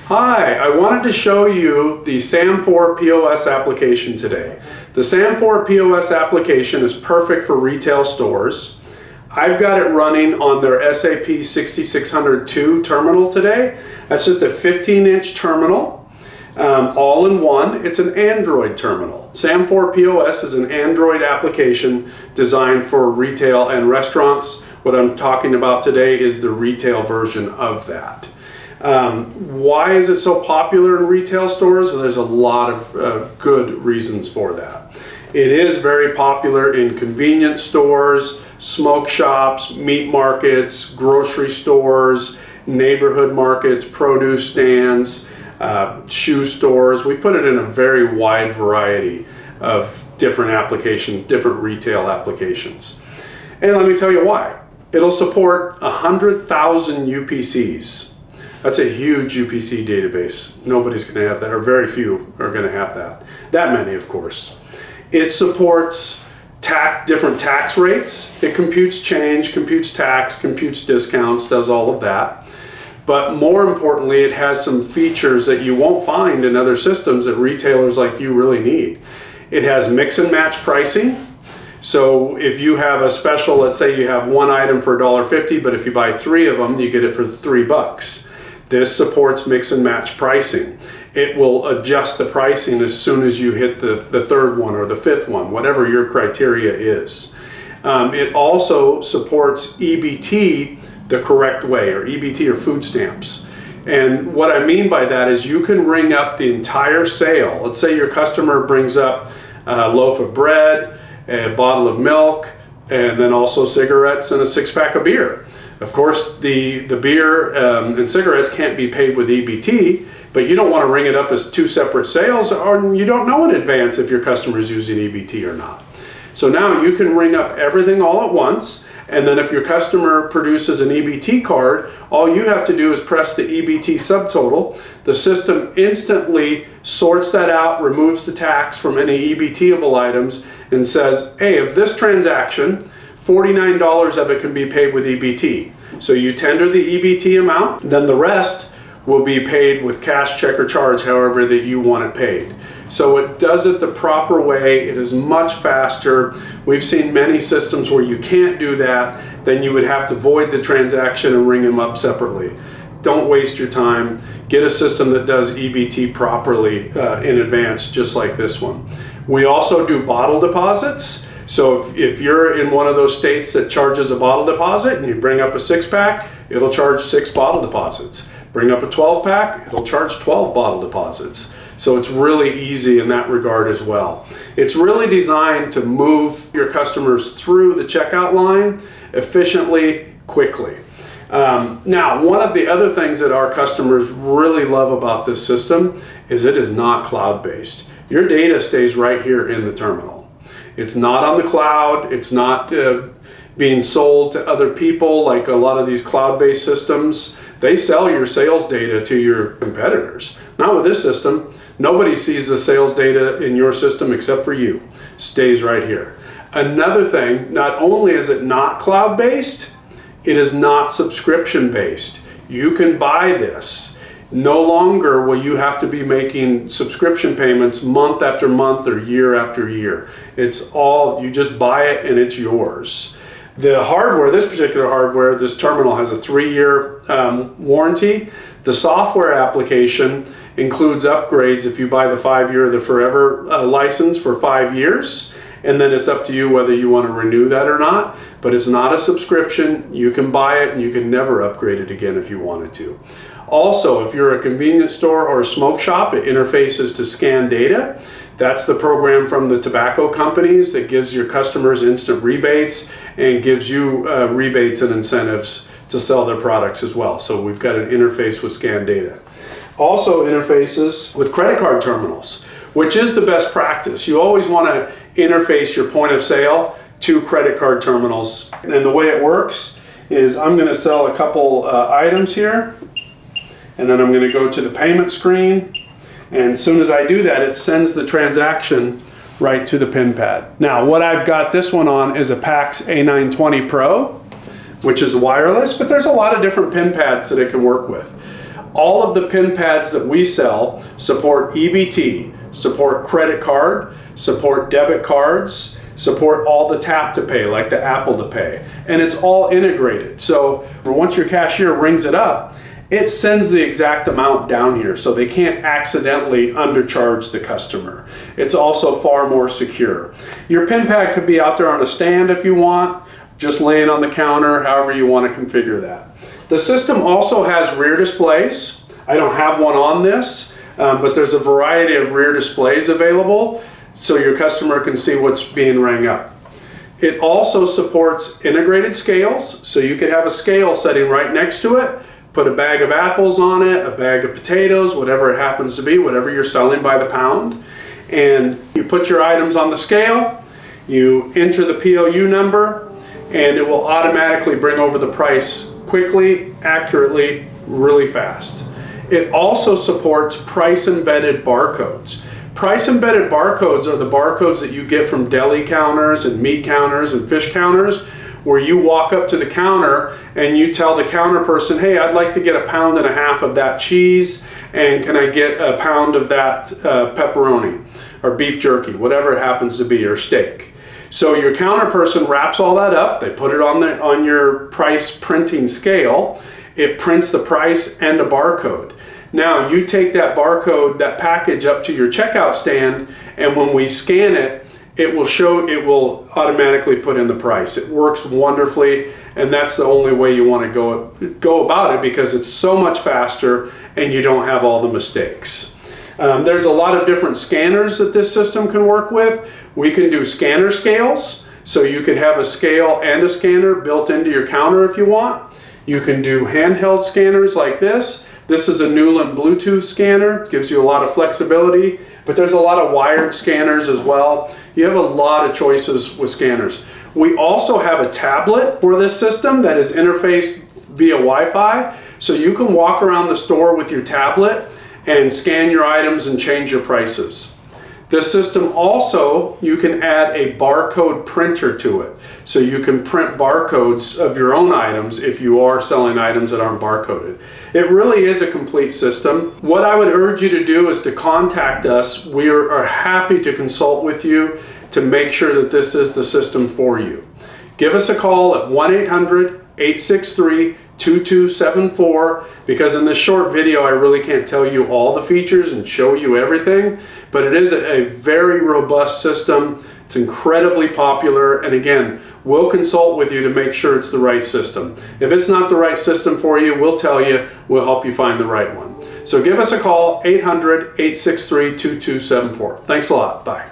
Hi, I wanted to show you the SAM4 POS application today. The SAM4 POS application is perfect for retail stores. I've got it running on their SAP-6600 II terminal today. That's just a 15-inch terminal, all in one. It's an Android terminal. SAM4 POS is an Android application designed for retail and restaurants. What I'm talking about today is the retail version of that. Why is it so popular in retail stores? Well, there's a lot of good reasons for that. It is very popular in convenience stores, smoke shops, meat markets, grocery stores, neighborhood markets, produce stands, shoe stores. We put it in a very wide variety of different applications, different retail applications. And let me tell you why. It'll support 100,000 UPCs. That's a huge UPC database. Nobody's going to have that, or very few are going to have that. That many, of course. It supports different tax rates. It computes change, computes tax, computes discounts, does all of that. But more importantly, it has some features that you won't find in other systems that retailers like you really need. It has mix and match pricing. So if you have a special, let's say you have one item for $1.50, but if you buy 3 of them, you get it for $3. This supports mix and match pricing. It will adjust the pricing as soon as you hit the third one or the 5th one, whatever your criteria is. It also supports EBT the correct way, or EBT or food stamps. And what I mean by that is you can ring up the entire sale. Let's say your customer brings up a loaf of bread, a bottle of milk, and then also cigarettes and a 6-pack of beer. Of course, the beer and cigarettes can't be paid with EBT, but you don't want to ring it up as 2 separate sales, or you don't know in advance if your customer is using EBT or not. So now you can ring up everything all at once, and then if your customer produces an EBT card, all you have to do is press the EBT subtotal. The system instantly sorts that out, removes the tax from any EBT-able items, and says, hey, of this transaction, $49 of it can be paid with EBT. So you tender the EBT amount, then the rest will be paid with cash, check, or charge, however that you want it paid. So it does it the proper way. It is much faster. We've seen many systems where you can't do that, then you would have to void the transaction and ring them up separately. Don't waste your time. Get a system that does EBT properly in advance, just like this one. We also do bottle deposits. So if you're in one of those states that charges a bottle deposit and you bring up a 6-pack, it'll charge 6 bottle deposits. Bring up a 12-pack, it'll charge 12 bottle deposits. So it's really easy in that regard as well. It's really designed to move your customers through the checkout line efficiently, quickly. Now, one of the other things that our customers really love about this system is it is not cloud-based. Your data stays right here in the terminal. It's not on the cloud. It's not being sold to other people like a lot of these cloud-based systems. They sell your sales data to your competitors. Not with this system. Nobody sees the sales data in your system except for you. Stays right here. Another thing, not only is it not cloud-based, it is not subscription-based. You can buy this. No longer will you have to be making subscription payments month after month or year after year. It's all, you just buy it and it's yours. The hardware, this particular hardware, this terminal has a 3-year warranty. The software application includes upgrades if you buy the 5-year or the forever license for 5 years. And then it's up to you whether you want to renew that or not. But it's not a subscription. You can buy it and you can never upgrade it again if you wanted to. Also, if you're a convenience store or a smoke shop, it interfaces to scan data. That's the program from the tobacco companies that gives your customers instant rebates and gives you rebates and incentives to sell their products as well. So we've got an interface with scan data. Also interfaces with credit card terminals, which is the best practice. You always want to interface your point of sale to credit card terminals. And the way it works is I'm going to sell a couple items here. And then I'm going to go to the payment screen, and as soon as I do that, it sends the transaction right to the pin pad. Now, what I've got this one on is a PAX A920 Pro, which is wireless, but there's a lot of different pin pads that it can work with. All of the pin pads that we sell support EBT, support credit card, support debit cards, support all the tap to pay, like the Apple to Pay, and it's all integrated. So once your cashier rings it up, it sends the exact amount down here so they can't accidentally undercharge the customer. It's also far more secure. Your pin pad could be out there on a stand if you want, just laying on the counter, however you want to configure that. The system also has rear displays. I don't have one on this, but there's a variety of rear displays available so your customer can see what's being rang up. It also supports integrated scales, so you could have a scale sitting right next to it, put a bag of apples on it, a bag of potatoes, whatever it happens to be, whatever you're selling by the pound, and you put your items on the scale, you enter the POU number, and it will automatically bring over the price quickly, accurately, really fast. It also supports price-embedded barcodes. Price-embedded barcodes are the barcodes that you get from deli counters and meat counters and fish counters, where you walk up to the counter and you tell the counter person, hey, I'd like to get 1.5 pounds of that cheese, and can I get 1 pound of that pepperoni or beef jerky, whatever it happens to be, or steak. So your counter person wraps all that up, they put it on your price printing scale, it prints the price and a barcode. Now you take that barcode, that package, up to your checkout stand, and when we scan it, it will automatically put in the price. It works wonderfully, and that's the only way you want to go about it, because it's so much faster and you don't have all the mistakes. There's a lot of different scanners that this system can work with. We can do scanner scales, so you could have a scale and a scanner built into your counter if you want. You can do handheld scanners like this. This is a Newland Bluetooth scanner. It gives you a lot of flexibility, but there's a lot of wired scanners as well. You have a lot of choices with scanners. We also have a tablet for this system that is interfaced via Wi-Fi, so you can walk around the store with your tablet and scan your items and change your prices. This system also, you can add a barcode printer to it. So you can print barcodes of your own items if you are selling items that aren't barcoded. It really is a complete system. What I would urge you to do is to contact us. We are happy to consult with you to make sure that this is the system for you. Give us a call at 1-800-863-2274, because in this short video I really can't tell you all the features and show you everything, but it is a very robust system. It's incredibly popular, and again, we'll consult with you to make sure it's the right system. If it's not the right system for you, we'll tell you, we'll help you find the right one. So give us a call, 800-863-2274. Thanks a lot. Bye.